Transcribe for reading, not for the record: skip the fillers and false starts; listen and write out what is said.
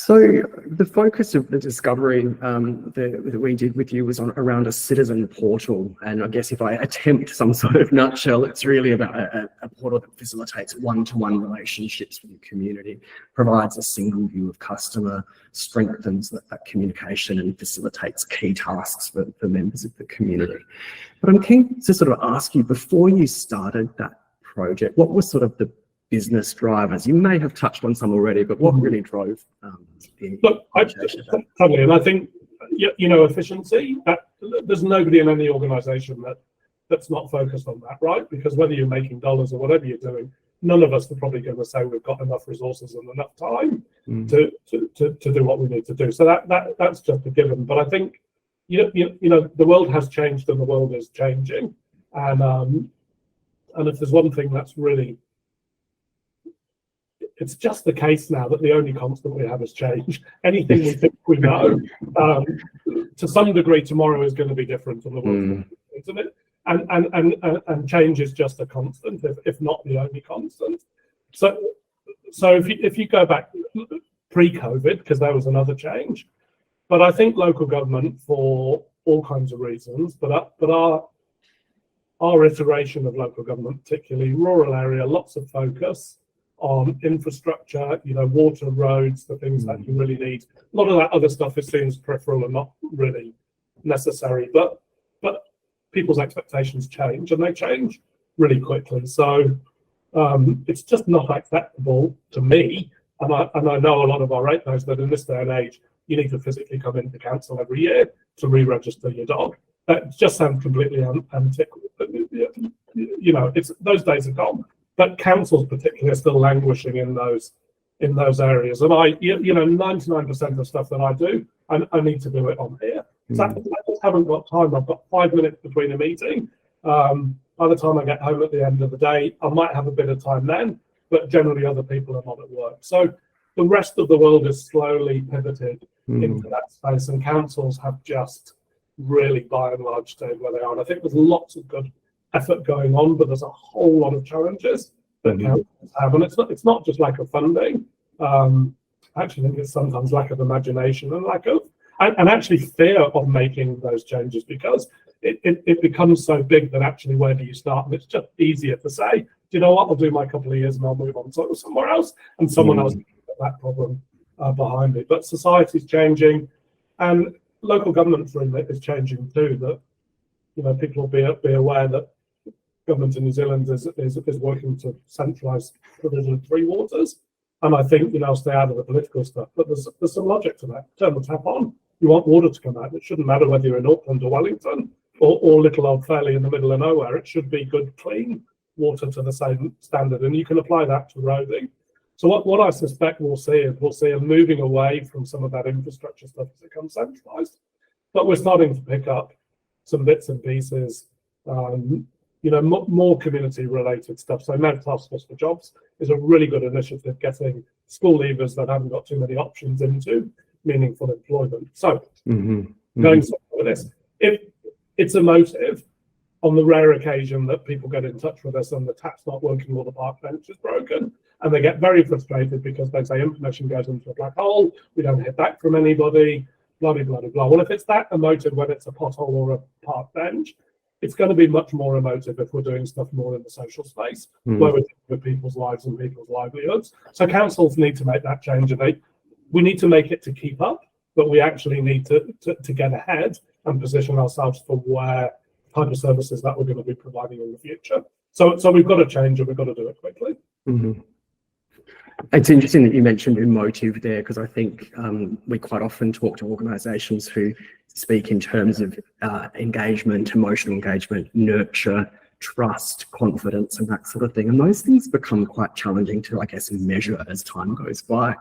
So the focus of the discovery that we did with you was around a citizen portal. And I guess if I attempt some sort of nutshell, it's really about a portal that facilitates one-to-one relationships with the community, provides a single view of customer, strengthens that communication and facilitates key tasks for members of the community. But I'm keen to sort of ask you, before you started that project, what was sort of the business drivers? You may have touched on some already, but what really drove the Look, totally, and I think, you know, efficiency, there's nobody in any organisation that's not focused on that, right? Because whether you're making dollars or whatever you're doing, none of us are probably going to say we've got enough resources and enough time to do what we need to do. So that's just a given. But I think, you know, the world has changed and the world is changing, and if there's one thing that's really, it's just the case now that the only constant we have is change. Anything we think we know, to some degree, tomorrow is going to be different from the world, isn't it? And change is just a constant, if not the only constant. So if you go back pre-COVID, because there was another change, but I think local government, for all kinds of reasons, but our iteration of local government, particularly rural area, lots of focus on infrastructure, you know, water, roads, the things that you really need. A lot of that other stuff is seen as peripheral and not really necessary, but people's expectations change, and they change really quickly. So it's just not acceptable to me, and I know a lot of our ratepayers that in this day and age, you need to physically come into council every year to re-register your dog. That just sounds completely antiquated. You know, those days are gone. But councils particularly are still languishing in those areas. And you know, 99% of stuff that I do, I need to do it on here. So I just haven't got time. I've got 5 minutes between a meeting. By the time I get home at the end of the day, I might have a bit of time then, but generally other people are not at work. So the rest of the world is slowly pivoted into that space, and councils have just really, by and large, stayed where they are. And I think there's lots of good effort going on, but there's a whole lot of challenges that councils have, and it's not just lack of funding. I actually think it's sometimes lack of imagination and lack of and actually fear of making those changes, because it becomes so big that actually where do you start? And it's just easier to say, do you know what, I'll do my couple of years and I'll move on to somewhere else, and someone else can get that problem behind me. But society's changing, and local government's remit is changing too. That, you know, people will be aware that government in New Zealand is working to centralise provision of free waters, and I think, you know, I'll stay out of the political stuff, but there's some logic to that. Turn the tap on. You want water to come out. It shouldn't matter whether you're in Auckland or Wellington or little old Fairley in the middle of nowhere. It should be good, clean water to the same standard, and you can apply that to roading. So what I suspect we'll see a moving away from some of that infrastructure stuff as it comes centralised, but we're starting to pick up some bits and pieces. You know, more community-related stuff. So Mount Task Force for Jobs is a really good initiative, getting school leavers that haven't got too many options into meaningful employment. So going with this, if it's a motive, on the rare occasion that people get in touch with us and the tap's not working or the park bench is broken, and they get very frustrated because they say information goes into a black hole, we don't hear back from anybody, blah, blah, blah, blah. Well, if it's that emotive when it's a pothole or a park bench, it's going to be much more emotive if we're doing stuff more in the social space, where we're dealing with people's lives and people's livelihoods. So councils need to make that change, and we need to make it to keep up, but we actually need to get ahead and position ourselves for where type of services that we're going to be providing in the future. So we've got to change, and we've got to do it quickly. It's interesting that you mentioned emotive there, because I think we quite often talk to organisations who speak in terms of engagement, emotional engagement, nurture, trust, confidence, and that sort of thing. And those things become quite challenging to, I guess, measure as time goes by.